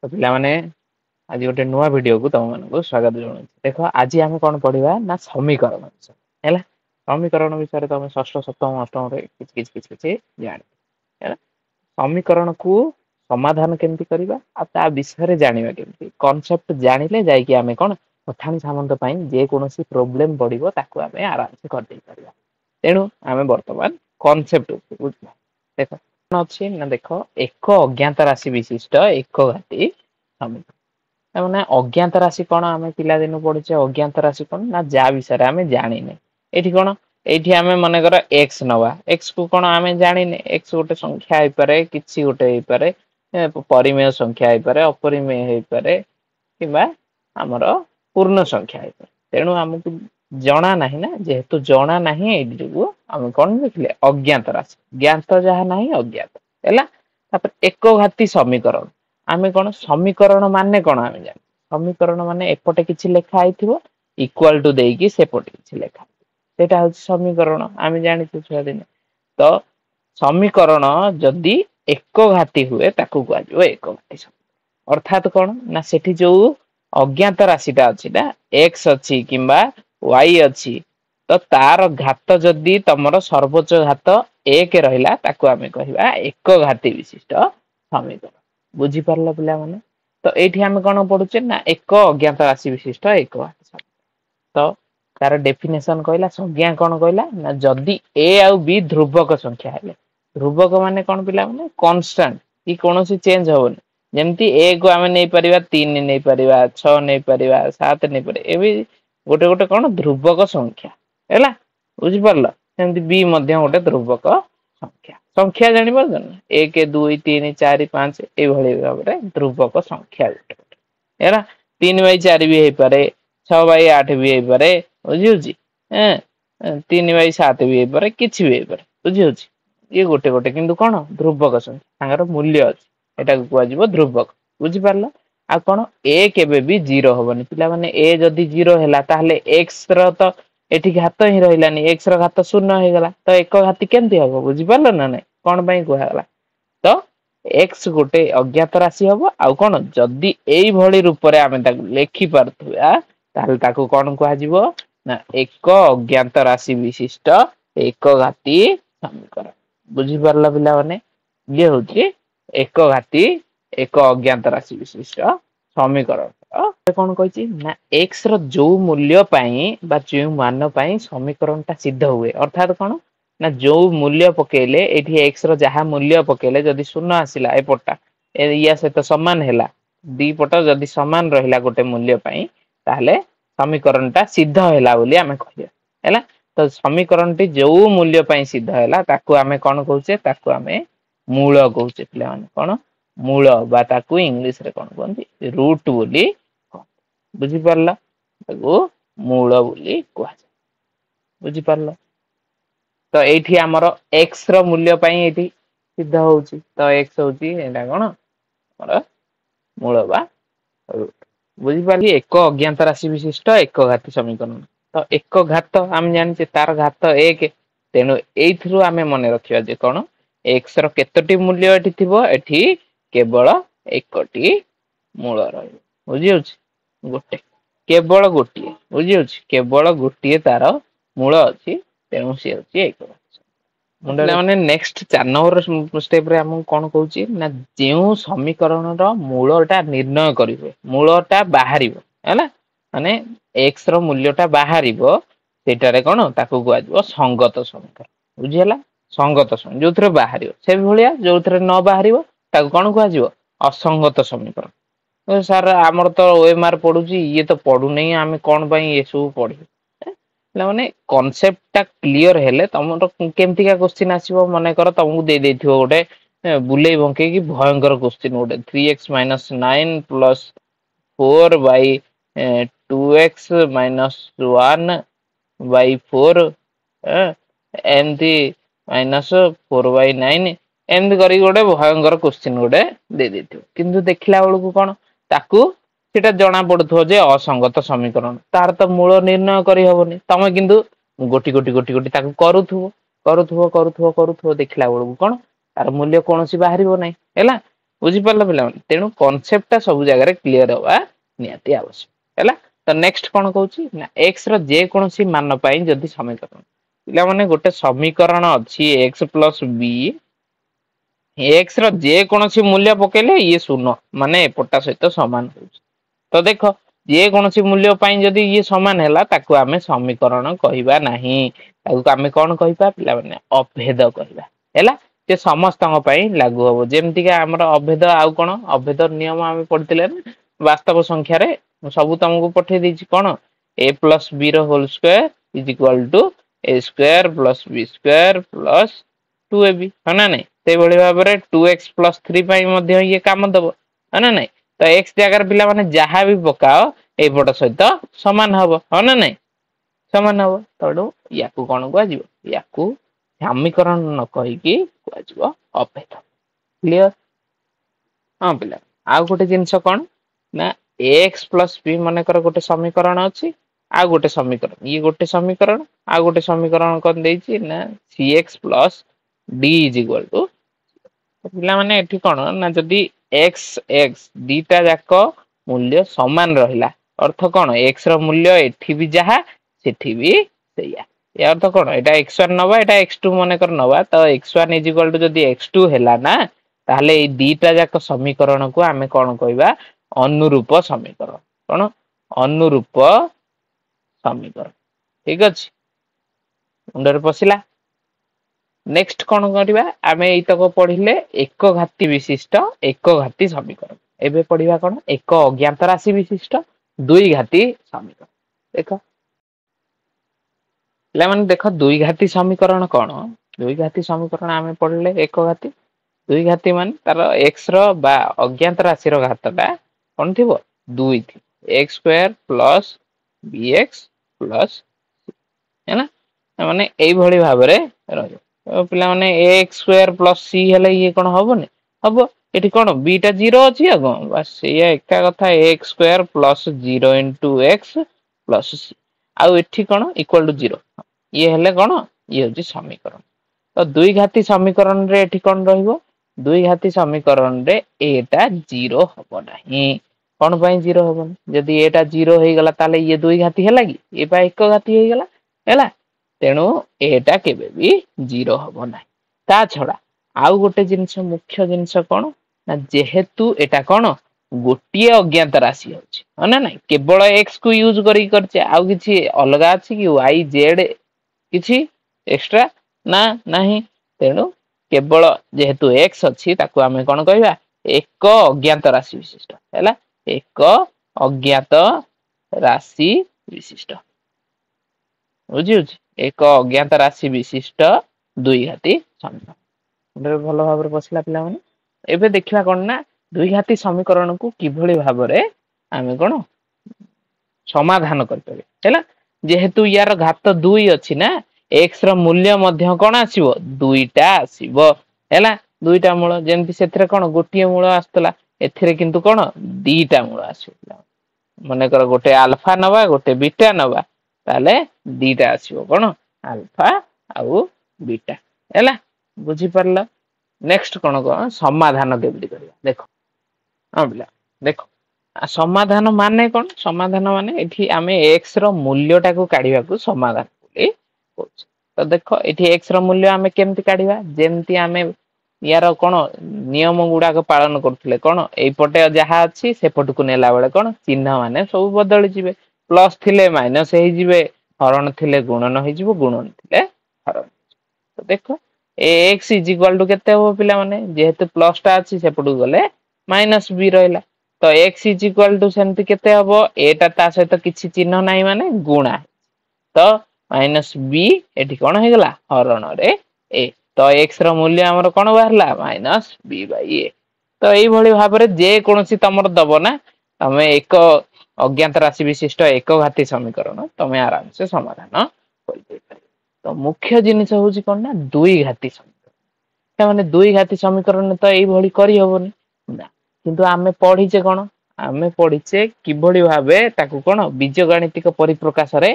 तो पिला माने आज गोटे नुआ वीडियो को तुम मानक स्वागत जनाऊँ। देख आज आम कौन पढ़ा ना समीकरण विषय है। समीकरण विषय तुम षष्ठ सप्तम अष्टम किसी जान समीकरण को समाधान केमती करवा आ विषय जाना केमती कॉन्सेप्ट जानिले जाइए आम कौन पठाणी सामंत जेकोसी प्रोब्लेम पड़ो ताकू आम आराम से कर तेणु आम बर्तमान कॉन्सेप्ट बुझा देख अच्छी ना देख एक अज्ञात राशि विशिष्ट एक घाटी समीकरण मैंने अज्ञात राशि कौन आम पिला दिन पढ़ुचे अज्ञात राशि कौन ना जा विषय आम जाने ये कौन ये आम मनकर एक्स नवा एक्स को कौन आम जाने एक्स गोटे संख्या हो पारे कि गोटे हो पारे परिमेय संख्या हो पारे अपरिमेय हो पारे कि आमर पूर्ण संख्या हो पारे तेणु आमको जना ना ना जेहेतु जना ना जो आम कौन देखिले अज्ञात राशि ज्ञात जहाँ ना अज्ञात है एक घाती समीकरण आम कौन समीकरण माने कौन आम जान समीकरण माने एपटे किसी लेखाई इक्वाल टू देकी सेपटे किसी लेखा सेटा हूँ समीकरण आम जानी छुआ दिन तो समीकरण जदि एक घाती हुए ताकू कह एक घाती समीकरण अर्थात कौन ना सेठी जो अज्ञात राशिटा अच्छी ना एक्स अच्छी कि वाई अच्छी तो तार घात जदि तुम सर्वोच्च घात एक रहा ताकू आम कह एक घाती विशिष्ट समीकरण बुझीपार पिला माने तो ये आम कौन पढ़ुचे ना एक अज्ञात राशि विशिष्ट एक घाती समीकरण तो तार डेफिनेशन कहला संज्ञा कौन कहला ना जदि ए आउ बी ध्रुवक संख्या है ध्रुवक माने कौन पिला माने कांस्टेंट कि कौन चेंज होनी जमती ए को आम नहीं पारिबा 3 नहीं पारिबा 6 नहीं पारिबा 7 नहीं पारे ए गोटे गोटे कौन ध्रुवक संख्या है बुझी पारल सेमती बी मध्य गोटे ध्रुवक संख्या संख्या जानी पार ना 1 2 3 4 5 ए भली भाव में ध्रुवक संख्या गोटे गोटे है 3/4 भी हो पारे 6/8 भी हो पारे बुझी 3/7 भी हो पारे किसी भी हो पारे बुझी ये गोटे गोटे किंतु कौन ध्रुवक संख्या मूल्य अच्छी एटा कह ध्रुवक बुझीपार आ कौन ए केबे भी जीरो हबनी पिला माने ए जदि जीरो हैला ताहले एक्स रो तो एठी घात ही रहिलानी एक्स रो घात शून्य हो गला तो एक घाती केमती हबो बुझीपारल ना नहीं कौन पई कहला तो एक्स गोटे अज्ञात राशि हबो आ कौन जदि एई भली रूप रे आमे ताकू लेखि पारथुआ ताहले ताकू कौन कह जिवो ना एक अज्ञात राशि विशिष्ट एक घाती समीकरण बुझीपारल पिला माने ये होची एक घाती एक अज्ञात राशि विशिष्ट समीकरण कौन कही ना एक्स रो जो मूल्य जो मान समीकरण टा सिद्ध हुए अर्थात कौन ना जो मूल्य पकेले एठी एक्स रो जहाँ मूल्य पकेले जदि शून्य आसिला ए पटा या सहित समान हैला दी पट जदि समान रहिला गोटे मूल्य ताहले समीकरण टा सिद्ध हैला बोली आमे कहिया हैला तो समीकरण टी जो मूल्य सिद्ध हैला ताकू आमे कौन कहूचे ताकू आमे मूल कहूचे पिला माने कौन मूल बा ताकू इंग्लिश रे कौन कहंती रूट बोली बुझी पारला ताकू मूल बोली कह बुझी पारला तो एठी हमर x रो मूल्य पई एठी सिद्ध होउची तो x होउची एटा कोन हमर मूल बा रूट बुझी पारली एक अज्ञात राशि विशिष्ट एक घाती समीकरण तो एक घात हम जानि तार घात 1 तेनु एथरु आमे मने रखिया जे कोन x रो केतोटी मूल्य एठी थिबो एठी केवल एकटी मूल रही बुझी गोटे केवल गोटे बुझी केवल गोटे तार मूल अच्छी तेणु सी हूँ एक मैंने नेक्स्ट 4 नंबर स्टेप रे हम कौन कहूँ ना जो समीकरण मूलटा निर्णय करेंगे मूलटा बाहर है माने एक्स रो मूल्यटा बाहर सेटारे कौन ताकू कह संगत समीकरण बुझीला संगत जो थे बाहर से भाया जो थे न बाहर ताकू कौन कह असंगत समीकरण सर आमर तो ओएमआर पढ़ुची ये तो पढ़ु नहीं आम कौन ये सब पढ़ माने कॉन्सेप्ट टा क्लियर हेले तुम केमतिका क्वेश्चन आसीबो मने कर तुमको दे देथिबो गोटे बुले बंके की भयंकर क्वेश्चन गोटे 3x - 9 + 4 / 2x - 1 / 4 एमती -4/9 एमती करी गोटे भयंकर क्वेश्चन गोटे दे देथिबो किंतु देखिला बेलू कौन ताकू सेटा जना पड़ुथो जे असंगत समीकरण तार तो मूल निर्णय करी हबनी तमे किंतु गोटी गोटी गोटी गोटी ताकू करूथुबो देखिला बेलू कौन तार मूल्य कोनोसी बाहरिबो नै हैला बुझी पारला पिला माने तेनु कांसेप्टटा सब जगह क्लियर होवा नियाती आवश्यक हैला। तो नेक्स्ट कोन कहूची ना x रो जे कोनसी मान पई जदी समीकरण पिला माने गोटे समीकरण अछि x + b x रो जे कोनसी मूल्य पकेले ये शून्य माने एपटा सहित समान होउची। तो देखो जे कोनसी मूल्य पई जदी ये समान हैला ताकू आमे समीकरण कहिबा नाही ताकू आमे कोन कहिबा पिला माने अभेद कहिबा हैला। जे समस्त पई लागू हो जेमति के हमर अभेद आउ कोन अभेद नियम आमे पढितले वास्तव संख्या रे सब तुमको पठे दीची कोन a + b रो whole square = a² + b² + 2ab है ना नहीं ते बळी भाबरे 2x + 3 पई मध्ये ये काम दबो है ना नहीं। तो x जगह पिला माने जहा भी पकाओ ए पट सहित समान हबो है ना नहीं समान हबो तडो याकू कोन को आजिबो याकू समीकरण न कहि की को आजिबो अभेद क्लियर। हां पिला आ गोटे जिंस कोन ना x + b माने कर गोटे समीकरण अछि आ गोटे समीकरण ये गोटे समीकरण आ गोटे समीकरण कोन देइछि ना cx + d = पिला माने एठी कोन ना जदी x x दीटा जाक मूल्य समान रहिला अर्थ कोन x रो मूल्य एठी भी जहा सेठी भी सेया ए अर्थ कोन एटा x1 नबा एटा x2 माने कर नबा तो x1 = जदी x2 हैला ना ताहले ए दीटा जाक समीकरण को आमे कोन कहबा अनुरूप समीकरण कोन अनुरूप समीकरण ठीक अछि मुंडर पसिला। नेक्स्ट कोन करिबा आमे एतको पढिले एक घाती विशिष्ट एक घाती समीकरण एबे पढिबा कोन एक अज्ञात राशि विशिष्ट दुई घाती समीकरण देखो ले माने देखो दुई घाती समीकरण कोन दुई घाती समीकरण आमे पढिले एक घाती दुई घाती माने तार x रो बा अज्ञात राशि रो घातटा कोन थिबो 2 थी x² + bx + है ना माने एई भली भाबरे रहियो पिला माने ax² + c हेले ये कोन हबोनी हबो एठी कोन b टा 0 अछि आगो बस ये एका कथा ax² + 0 * x + c आ एठी कोन = 0 ये हेले कोन ये होची समीकरण। तो दुई घाती समीकरण रे एठी कोन रहिबो दुई घाती समीकरण रे एटा 0 हबो नाही कोन पई 0 हबोनी जदी एटा 0 हे गला ताले ये दुई घाती हैला कि ए पा एक घाती हे गला हैला तेनु एटा केबे भी 0 हबो नाही। ता छडा आउ गोटे जिंस मुख्य जिंस कोन ना जेहेतु एटा कोन गोटिए अज्ञात राशि होची ना नाही केवल x को यूज करी करचे आउ किछि अलगा अछि कि y z किछि एक्स्ट्रा ना नाही तेनु केवल जेहेतु x अछि ताकू आमे कोन कहबा एक अज्ञात राशि विशिष्ट हैला एक अज्ञात राशि विशिष्ट बुझी एक अज्ञात राशि विशिष्ट दुई घाती समीकरण भलो भाबरे बसला पिला माने एबे देखिबा कोन ना दुई घाती समीकरण को किभली भाबरे आमे कोन समाधान करतबे हैला जेहेतु यार घात 2 अछि ना x रो मूल्य मध्य कोन आसीबो दुईटा आसीबो हैला दुईटा मूल जेंति सेथरे कोन गोटिए मूल आस्तला एथिरे किंतु कोन दीटा मूल आसीबो माने कर गोटे अल्फा नबा गोटे बीटा नबा ताले दीटा आसीबो कोन अल्फा आउ बीटा हैला बुझी परला। नेक्स्ट कोन को समाधान केबडी करिया देखो बिला देखो समाधान माने कोन समाधान माने एठी आमे x रो मूल्यटा को काढिबा को समाधान बोली होछ। तो देखो एठी x रो मूल्य आमे केमति काढिबा जेमति आमे यार कोन नियम गुडा को पालन करथले कोन एई पटे जहा अछि से पट को नेला बेले कोन चिन्ह माने सब बदल जिवे प्लस थिले माइनस हे जिवे हरण थिले गुणन हे जिवो गुणन थिले हरण। तो देखो x = केते हो पिला माने जेहेतु प्लस टा अछि से पट गले माइनस b रहला तो x = सेमति केते हबो एटा ता सहित किछि चिन्ह नाही माने गुणा तो माइनस b एठी कोन हे गला हरण रे a तो x रो मूल्य हमर कोन बाहरला माइनस b/a। तो एई भली भाबरे जे कोनसी तमर दबो ना तमे एक अज्ञात राशि विशिष्ट एक घाती समीकरण तमे आराम से समाधान करि दे पारे। तो मुख्य जिनिस होची कोन ना दुई घाती समीकरण माने दुई घाती समीकरण तो एई भली करि हबोनी ना किंतु आमे पढिचे कोन आमे पढिचे किभली भाबे ताकू कोन बीजगणितिक परिप्रकाश रे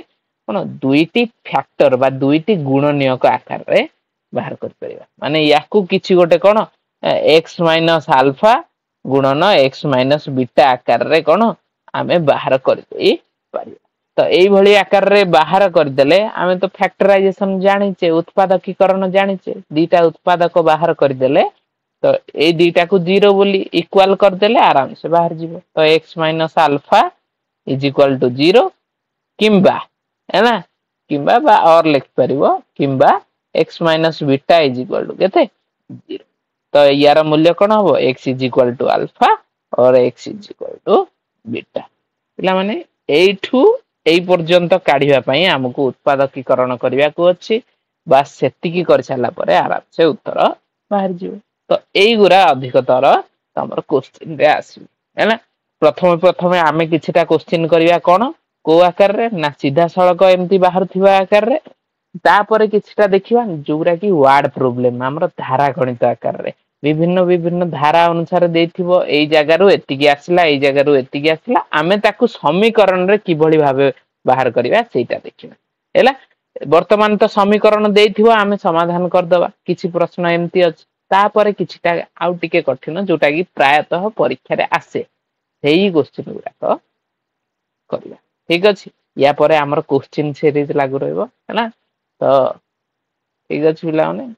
कोन दुईटी फैक्टर बा दुईटी गुणनीयक आकार रे बाहर कर परिबा माने याकू किछि गोटे कोन x - अल्फा गुणन x माइनस बीटा आकार रे कौन आमे बाहर कर देई पारिबा। तो एई भली आकार रे बाहर कर देले आमे तो फैक्टराइजेशन जानिचे उत्पादकीकरण जानिचे दीटा उत्पादक बाहर कर देले तो ए दीटा को 0 बोली इक्वल कर देले आराम से बाहर जीवो। तो x minus alpha is equal to 0 किंबा है ना किंबा बा और लिख परिबो किंबा x minus beta is equal to केते 0। तो यार मूल्य कौन हम x is equal to alpha और x is equal to beta. पिला माने एठू एई पर्यंत काढिबा पई हमकु उत्पादकीकरण करिया को अछि बास सेतिकी कर छला परे आराम से उत्तर बाहर जिवो। तो एई गुरा अधिकतर हमर क्वेश्चन रे आसी हैना। प्रथम प्रथम आमे किछटा क्वेश्चन करिया कोन को आकार रे ना सीधा सड़क एमती बाहर थिबा आकार रे तापरे किछटा देखिबा जोरा की वर्ड प्रॉब्लम हमर धारा गणित आकार रे विभिन्न विभिन्न धारा अनुसार देथिबो एई जगह रु एतिकी आसला एई जगह रु एतिकी आसला आमे ताकू समीकरण रे किभली भाबे बाहर करिया सेटा देखिबा हैला। वर्तमान तो समीकरण देथिबो आमे समाधान कर दबा किछि प्रश्न एमती अछि तापरे किछटा आउ टिके कठिन जोटा की प्रायतः परीक्षा रे आसे सेही क्वेश्चन गुराक करिया ठीक अछि। या परे हमर क्वेश्चन सीरीज लागू रहइबो हैना। तो ठीक अछि पिला माने